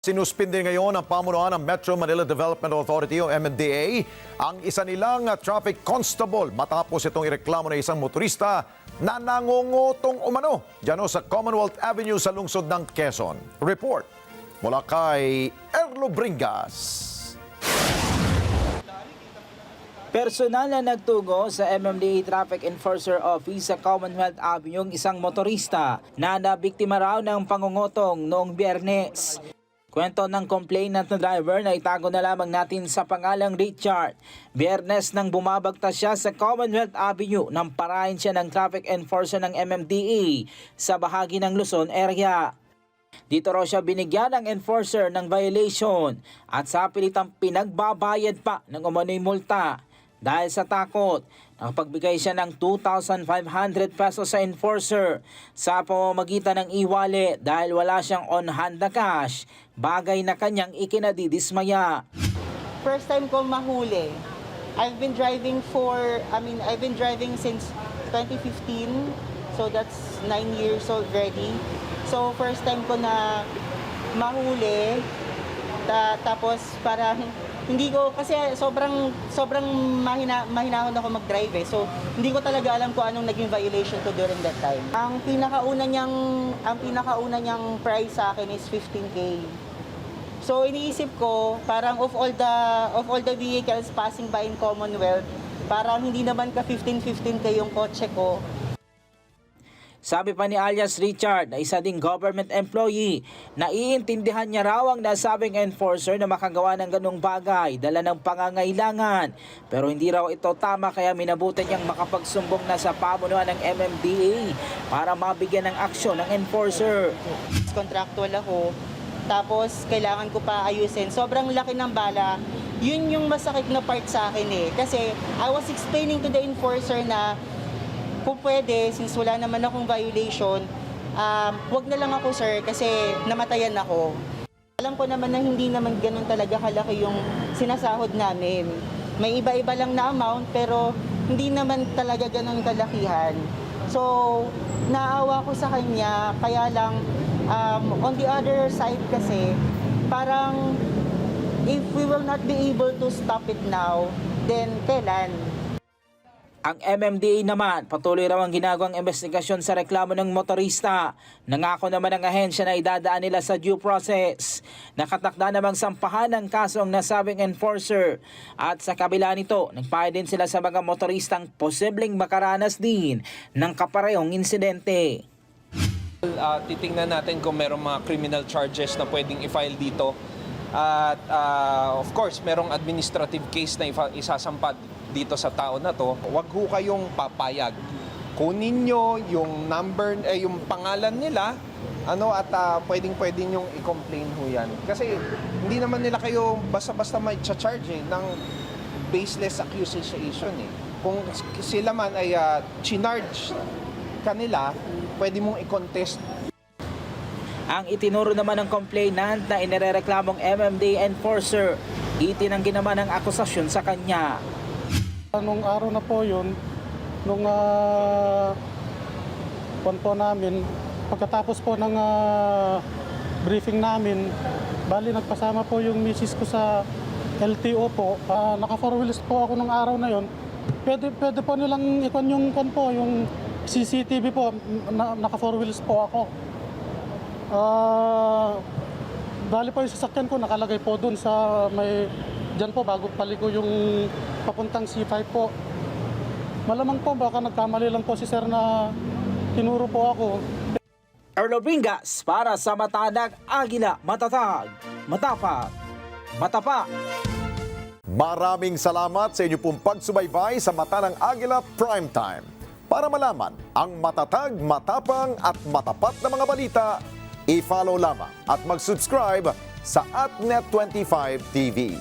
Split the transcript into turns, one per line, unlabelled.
Sinuspindi ngayon ng pamunuan ng Metro Manila Development Authority o MMDA ang isa nilang traffic constable matapos itong ireklamo ng isang motorista na nangungutong umano dyan sa Commonwealth Avenue sa lungsod ng Quezon. Report mula kay Erlo Bringas.
Personal na nagtugo sa MMDA Traffic Enforcer Office sa Commonwealth Avenue ang isang motorista na nabiktima raw ng pangungutong noong Biyernes. Kwento ng complainant na driver na itago na lamang natin sa pangalang Richard. Biyernes nang bumabagtas siya sa Commonwealth Avenue nang parahin siya ng traffic enforcer ng MMDA sa bahagi ng Luzon area. Dito raw siya binigyan ng enforcer ng violation at sa pilitang pinagbabayad pa ng umano'y multa. Dahil sa takot, nakapagbigay siya ng 2,500 pesos sa enforcer sa pamamagitan ng e-wallet dahil wala siyang on-hand na cash, bagay na kanyang ikinadidismaya.
First time ko mahuli. I've been driving since 2015, so that's 9 years already. So first time ko na mahuli, tapos parang hindi ko, kasi sobrang mahinahon ako mag-drive eh. So, hindi ko talaga alam kung anong naging violation ko during that time. Ang pinakauna niyang price sa akin is 15K. So, iniisip ko, parang of all the vehicles passing by in Commonwealth, parang hindi naman ka 15K yung kotse ko.
Sabi pa ni alias Richard na isa ding government employee, naiintindihan niya raw ang nasabing enforcer na makagawa ng ganong bagay, dala ng pangangailangan. Pero hindi raw ito tama kaya minabuti niyang makapagsumbong na sa pamunuan ng MMDA para mabigyan ng aksyon ng enforcer.
Contractual ako, tapos kailangan ko pa ayusin. Sobrang laki ng bala. Yun yung masakit na part sa akin eh. Kasi I was explaining to the enforcer na kung pwede, since wala naman akong violation, wag na lang ako sir kasi namatayan ako. Alam ko naman na hindi naman ganun talaga kalaki yung sinasahod namin. May iba-iba lang na amount pero hindi naman talaga ganun kalakihan. So, naawa ko sa kanya, kaya lang on the other side kasi, parang if we will not be able to stop it now, then kailan?
Ang MMDA naman, patuloy raw ang ginagawang investigasyon sa reklamo ng motorista. Nangako naman ang ahensya na idadaan nila sa due process. Nakatakda namang sampahan ng kaso ang nasabing enforcer. At sa kabila nito, nagpahid din sila sa mga motoristang posibleng makaranas din ng kaparehong insidente.
Titingnan natin kung merong mga criminal charges na pwedeng i-file dito. At of course, merong administrative case na isasampa dito sa tao na to. Huwag ho kayong papayag. Kunin nyo yung number, yung pangalan nila, at pwedeng nyo i-complain ho yan. Kasi hindi naman nila kayo basta-basta may charge ng baseless accusation eh. Kung sila man ay chinarge kanila, pwede mong i-contest.
Ang itinuro naman ng complainant na inirereklamong MMDA enforcer, itinanggi naman ang akusasyon sa kanya.
Nung araw na po yun, nung po namin, pagkatapos po ng briefing namin, bali nagpasama po yung misis ko sa LTO po. Naka-4 wheels po ako nung araw na yun. Pwede po nilang ikon yung CCTV po, naka-4 wheels po ako. Bali po yung sasakyan ko nakalagay po dun sa dyan po bago paliko yung papuntang C5 po. Malamang po baka nagkamali lang po si sir na tinuro po ako.
Erlo Bringas para sa Matadag Agila, matatag, matapag, matapak.
Maraming salamat sa inyo pong pagsubaybay sa Mata ng Agila Primetime. Para malaman ang matatag, matapang at matapat na mga balita, i-follow lamang at mag-subscribe sa @Net25 TV.